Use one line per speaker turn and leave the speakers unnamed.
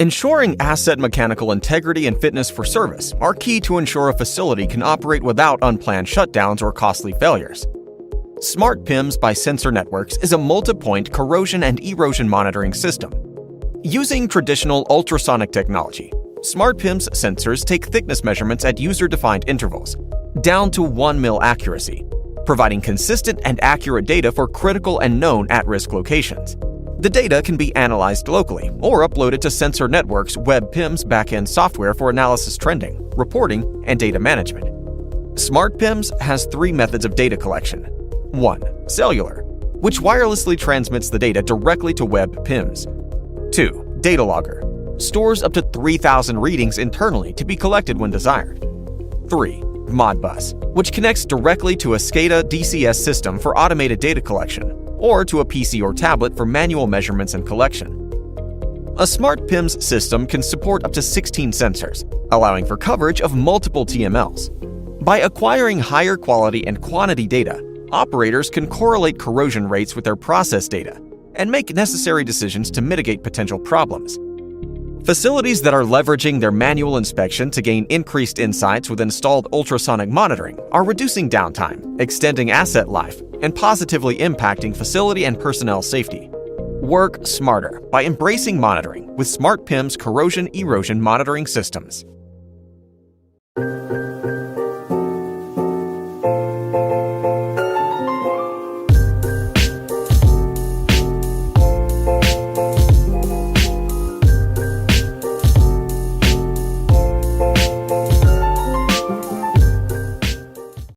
Ensuring asset mechanical integrity and fitness for service are key to ensure a facility can operate without unplanned shutdowns or costly failures. smartPIMS by Sensor Networks is a multi-point corrosion and erosion monitoring system. Using traditional ultrasonic technology, smartPIMS sensors take thickness measurements at user-defined intervals, down to 1 mm accuracy, providing consistent and accurate data for critical and known at-risk locations. The data can be analyzed locally or uploaded to Sensor Networks' WebPIMS backend software for analysis, trending, reporting, and data management. smartPIMS has 3 methods of data collection. 1. Cellular, which wirelessly transmits the data directly to WebPIMS. 2. Data logger, stores up to 3,000 readings internally to be collected when desired. 3. Modbus, which connects directly to a SCADA DCS system for automated data collection, or to a PC or tablet for manual measurements and collection. A smartPIMS system can support up to 16 sensors, allowing for coverage of multiple TMLs. By acquiring higher quality and quantity data, operators can correlate corrosion rates with their process data and make necessary decisions to mitigate potential problems. Facilities that are leveraging their manual inspection to gain increased insights with installed ultrasonic monitoring are reducing downtime, extending asset life, and positively impacting facility and personnel safety. Work smarter by embracing monitoring with smartPIMS corrosion erosion monitoring systems.